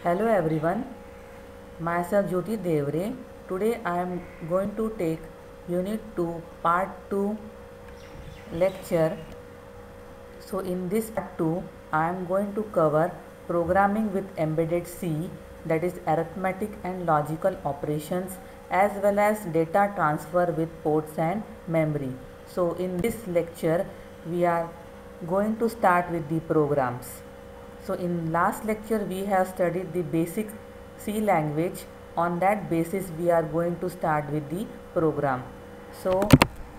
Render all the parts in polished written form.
Hello everyone, myself Jyoti Devre. Today I am going to take Unit 2 Part 2 lecture. So in this Part 2 I am going to cover programming with embedded C, that is arithmetic and logical operations, as well as data transfer with ports and memory. So in this lecture we are going to start with the programs. So in last lecture we have studied the basic C language. On that basis we are going to start with the program. So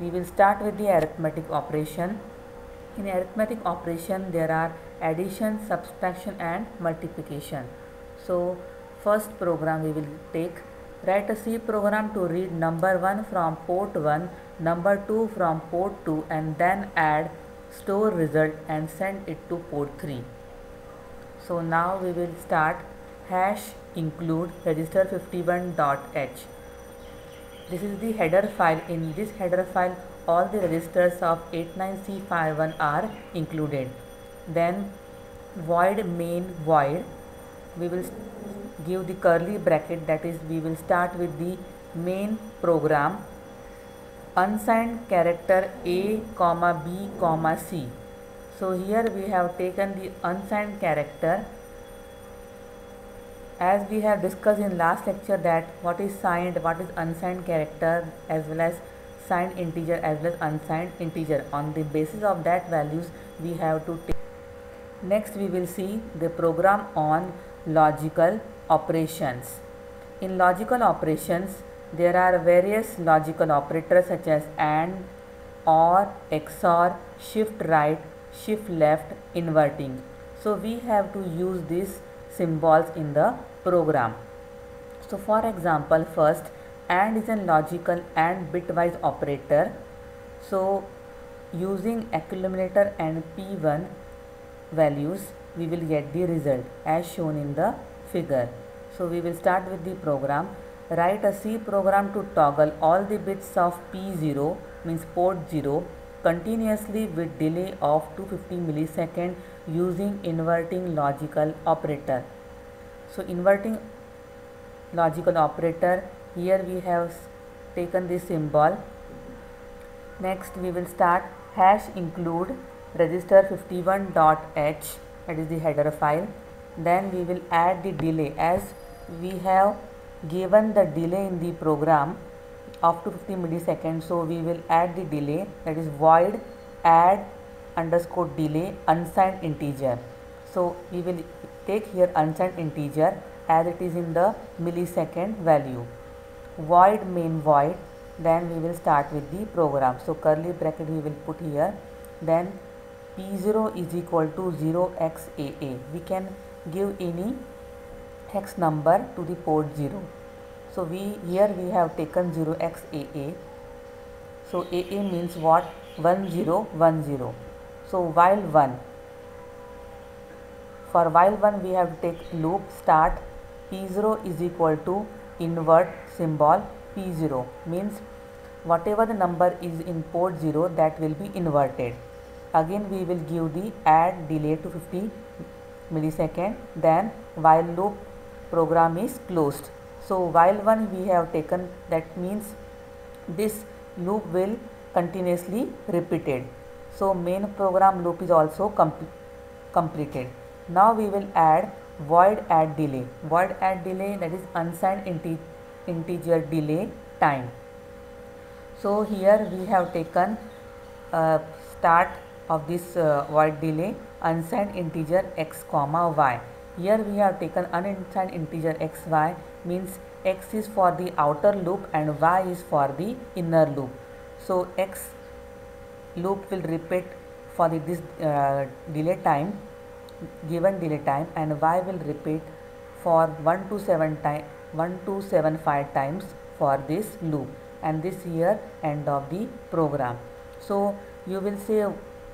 we will start with the arithmetic operation. In arithmetic operation there are addition, subtraction and multiplication. So first program we will take. Write a C program to read number 1 from port 1, number 2 from port 2, and then add, store result and send it to port 3. So now we will start hash include register51.h. This is the header file. In this header file all the registers of 89C51 are included. Then void main void, we will give the curly bracket, that is we will start with the main program, unsigned character A, B, C. So here we have taken the unsigned character. As we have discussed in last lecture that what is signed, what is unsigned character, as well as signed integer as well as unsigned integer. On the basis of that values we have to take. Next we will see the program on logical operations. In logical operations there are various logical operators such as AND, OR, XOR, shift right, shift left, inverting. So we have to use these symbols in the program. So for example, first AND is a logical and bitwise operator. So using accumulator and P1 values we will get the result as shown in the figure. So we will start with the program. Write a C program to toggle all the bits of P0, means port 0, continuously with delay of 250 millisecond using inverting logical operator. So inverting logical operator, here we have taken this symbol. Next we will start hash include register51.h, that is the header file. Then we will add the delay, as we have given the delay in the program of 250 milliseconds. So we will add the delay, that is void add underscore delay unsigned integer. So we will take here unsigned integer as it is in the millisecond value. Void main void, then we will start with the program. So curly bracket we will put here. Then P0 is equal to 0xAA. We can give any hex number to the port 0. So here we have taken 0xAA. So AA means what? 1010. So while 1, for while 1 we have to take loop start. P0 is equal to invert symbol P0, means whatever the number is in port 0 that will be inverted. Again we will give the add delay to 50 millisecond. Then while loop program is closed. So while 1 we have taken, that means this loop will continuously repeated. So main program loop is also completed. Now we will add void add delay. Void add delay, that is unsigned integer delay time. So here we have taken start of this void delay unsigned integer x comma y. Here we have taken unsigned integer x y, means x is for the outer loop and y is for the inner loop. So x loop will repeat for this delay time, given delay time, and y will repeat for 1 to 75 times for this loop, and this here end of the program. So you will say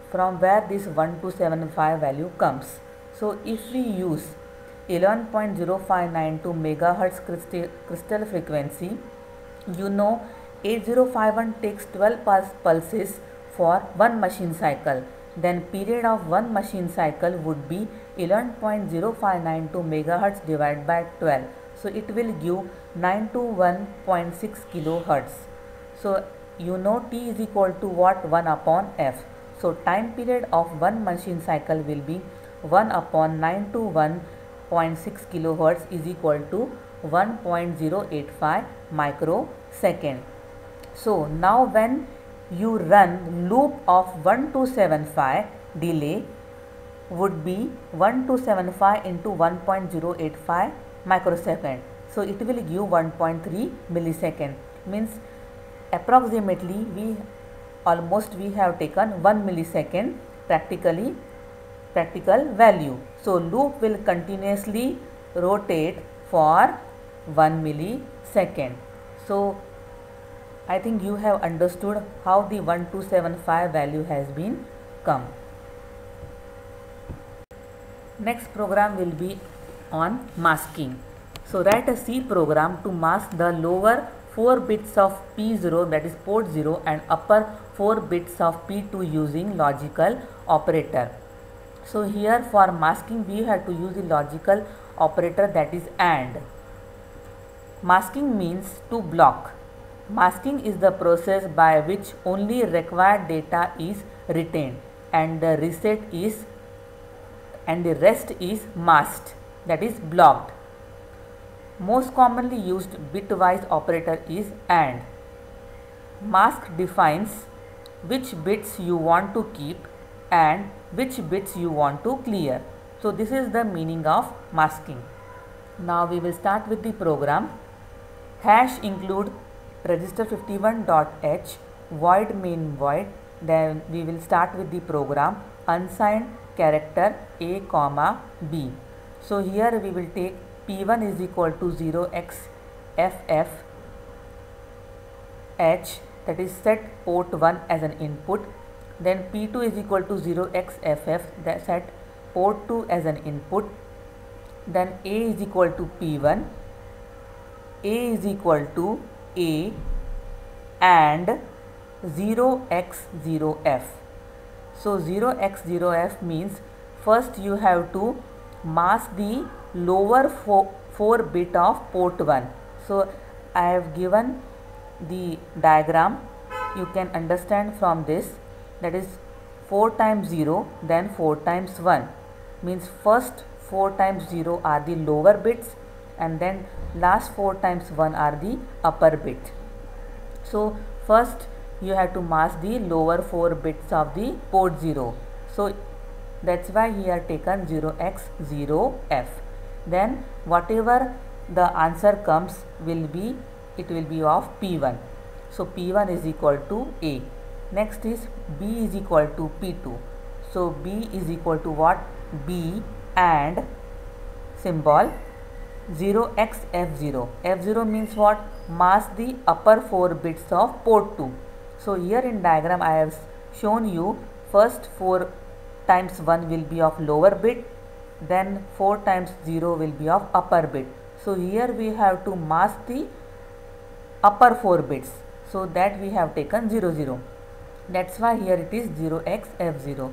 from where this 1275 value comes. So if we use 11.0592 megahertz crystal frequency, you know 8051 takes 12 pulses for one machine cycle, then period of one machine cycle would be 11.0592 megahertz divided by 12. So it will give 921.6 kilohertz. So you know T is equal to what? 1 upon F. So time period of one machine cycle will be 1 upon 921.6 kilohertz is equal to 1.085 microsecond. So now when you run loop of 1275, delay would be 1275 into 1.085 microsecond. So it will give 1.3 millisecond. Means approximately we have taken 1 millisecond practical value. So loop will continuously rotate for 1 millisecond. So I think you have understood how the 1275 value has been come. Next program will be on masking. So write a C program to mask the lower 4 bits of P0, that is port 0, and upper 4 bits of P2 using logical operator. So here for masking we have to use the logical operator, that is AND. Masking means to block. Masking is the process by which only required data is retained and the rest is masked, that is blocked. Most commonly used bitwise operator is AND. Mask defines which bits you want to keep and which bits you want to clear. So this is the meaning of masking. Now we will start with the program. Hash include register 51.h void main void. Then we will start with the program unsigned character a comma b. So here we will take p1 is equal to 0xff h, that is set port 1 as an input. Then p2 is equal to 0xff, that set port 2 as an input. Then a is equal to p1, a is equal to a and 0x0f. So 0x0f means first you have to mask the lower 4 bit of port 1. So I have given the diagram, you can understand from this, that is 4 times 0 then 4 times 1, means first 4 times 0 are the lower bits and then last 4 times 1 are the upper bit. So first you have to mask the lower 4 bits of the port 0. So that's why here taken 0x0f. Then whatever the answer comes will be, it will be of p1. So p1 is equal to a. Next is b is equal to p2. So b is equal to what? b and symbol 0xf0. f0 means what? Mask the upper 4 bits of port 2. So here in diagram I have shown you first 4 times 1 will be of lower bit, then 4 times 0 will be of upper bit. So here we have to mask the upper 4 bits, so that we have taken 00. That's why here it is 0xf0.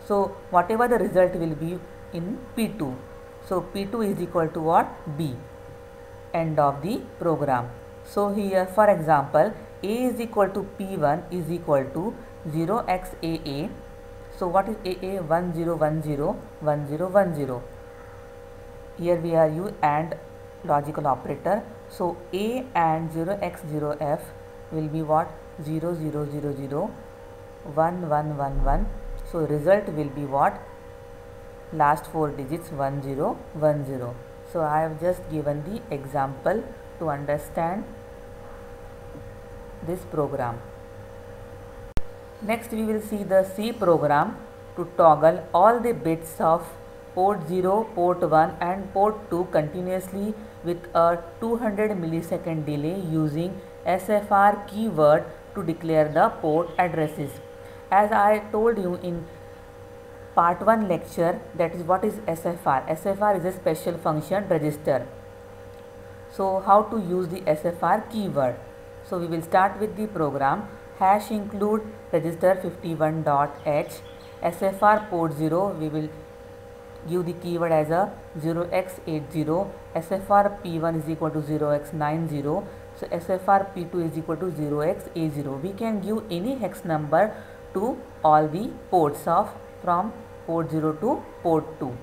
So whatever the result will be in P2. So P2 is equal to what? B. End of the program. So here for example A is equal to P1 is equal to 0xAA. So what is AA? 1010 1010. Here we are use AND logical operator. So A and 0x0f will be what? 0000 1111. So result will be what? Last 4 digits 1010. So I have just given the example to understand this program. Next we will see the C program to toggle all the bits of port 0, port 1 and port 2 continuously with a 200 millisecond delay using SFR keyword to declare the port addresses. As I told you in part 1 lecture, that is what is SFR. SFR is a special function register. So how to use the SFR keyword? So we will start with the program. hash include register 51.h, SFR port 0, we will give the keyword as a 0x80, SFR P1 is equal to 0x90, so SFR P2 is equal to 0x80. We can give any hex number to all the ports of from port 0 to port 2.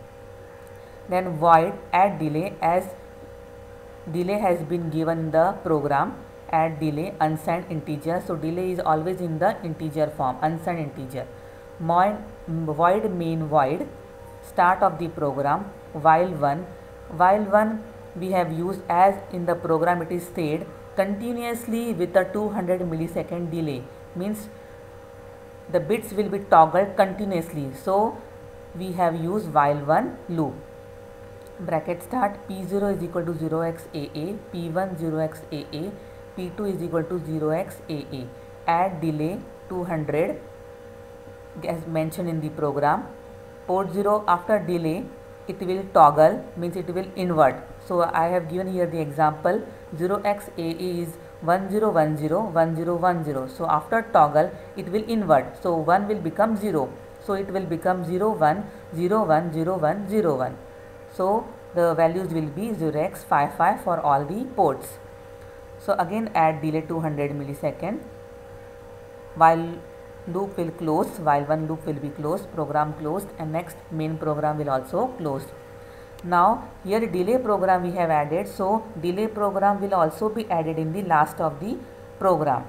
Then void add delay, as delay has been given in the program, add delay unsigned integer, so delay is always in the integer form, unsigned integer. Void main void start of the program, while 1 we have used, as in the program it is said continuously with a 200 millisecond delay, means the bits will be toggled continuously, so we have used while 1 loop. Bracket start, P0 is equal to 0xAA, P1 0xAA, P2 is equal to 0xAA. Add delay 200 as mentioned in the program. Port 0 after delay it will toggle, means it will invert. So I have given here the example 0xAA is 1010 1010. So after toggle it will invert. So 1 will become 0. So it will become 01 01 01 01. So the values will be 0x55 for all the ports. So again add delay 200 millisecond. While loop will close, while 1 loop will be closed, program closed, and next main program will also closed. Now here delay program we have added, so delay program will also be added in the last of the program.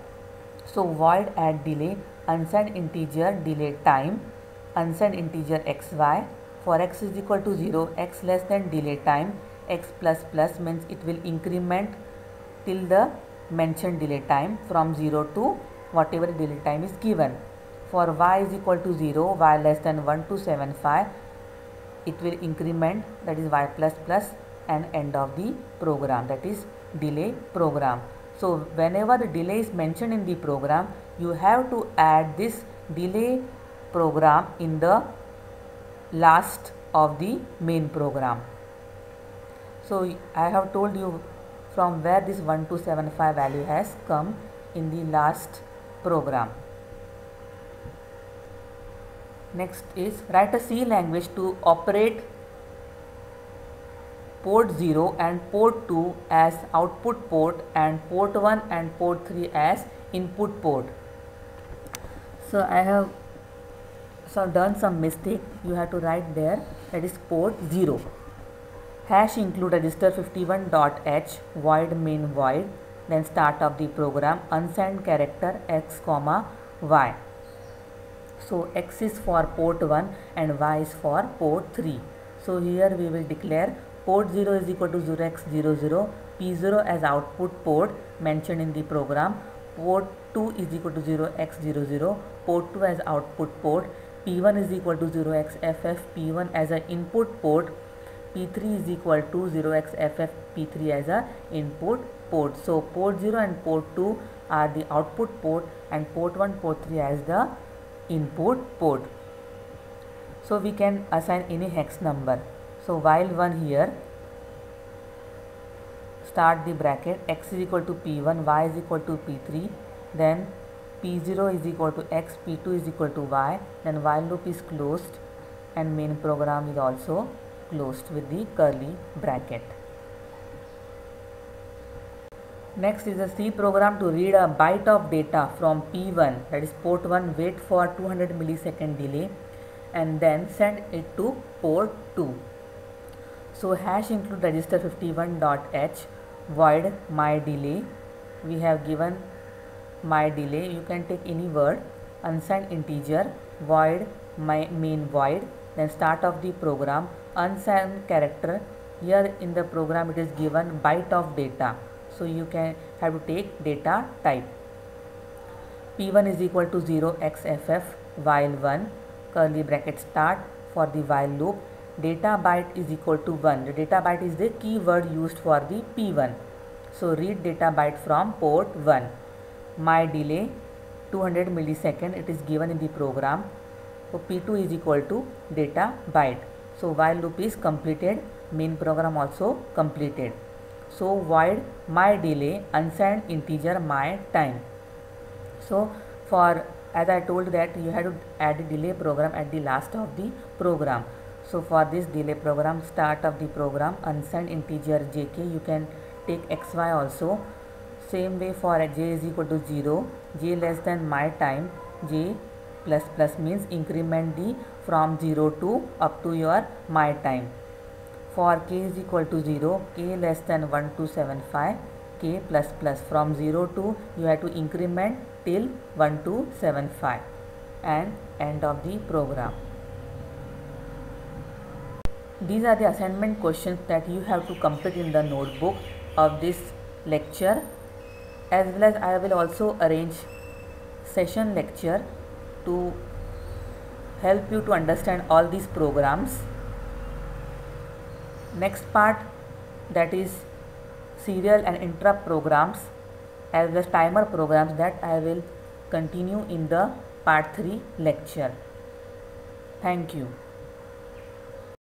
So void add delay unsigned integer delay time, unsigned integer xy, for x is equal to 0, x less than delay time, x plus plus means it will increment till the mentioned delay time from 0 to whatever delay time is given. For y is equal to 0, y less than 1 to 75, it will increment, that is y plus plus, and end of the program, that is delay program. So whenever the delay is mentioned in the program, you have to add this delay program in the last of the main program. So I have told you from where this 1 to 75 value has come in the last program. Next is write a C language to operate port 0 and port 2 as output port and port 1 and port 3 as input port. So I have done some mistake, you have to write there, that is port 0. Hash include register 51.h, void main void, then start of the program, unsigned character x comma y. So x is for port 1 and y is for port 3. So here we will declare port 0 is equal to 0x00, P0 as output port mentioned in the program, port 2 is equal to 0x00, port 2 as output port, P1 is equal to 0xFF, P1 as an input port, P3 is equal to 0xFF, P3 as a input port. So port 0 and port 2 are the output port and port 1, port 3 as the input port. So we can assign any hex number. So while 1 here, start the bracket, x is equal to P1, y is equal to P3, then P0 is equal to x, P2 is equal to y, then while loop is closed and main program is also closed with the curly bracket. Next is a C program to read a byte of data from P1, that is port 1, wait for 200 millisecond delay and then send it to port 2. So hash include register 51.h, void my delay, we have given my delay, you can take any word, unsigned integer, void my main void, then start of the program, unsigned character, here in the program it is given byte of data, so you can have to take data type. P1 is equal to 0xFF while 1, curly bracket start for the while loop, data byte is equal to 1, the data byte is the keyword used for the P1, so read data byte from port 1. My delay 200 millisecond, it is given in the program, so P2 is equal to data byte. So while loop is completed, main program also completed. So void my delay unsigned integer my time. So for, as I told that you have to add a delay program at the last of the program. So for this delay program, start of the program, unsigned integer jk, you can take xy also. Same way for j is equal to 0, j less than my time, j plus plus means increment the from 0 to up to your my time. For k is equal to 0, k less than 1275, k plus plus, from 0 to you have to increment till 1275 and end of the program. These are the assignment questions that you have to complete in the notebook of this lecture, as well as I will also arrange session lecture to help you to understand all these programs. Next part, that is serial and interrupt programs as well as timer programs, that I will continue in the part 3 lecture. Thank you.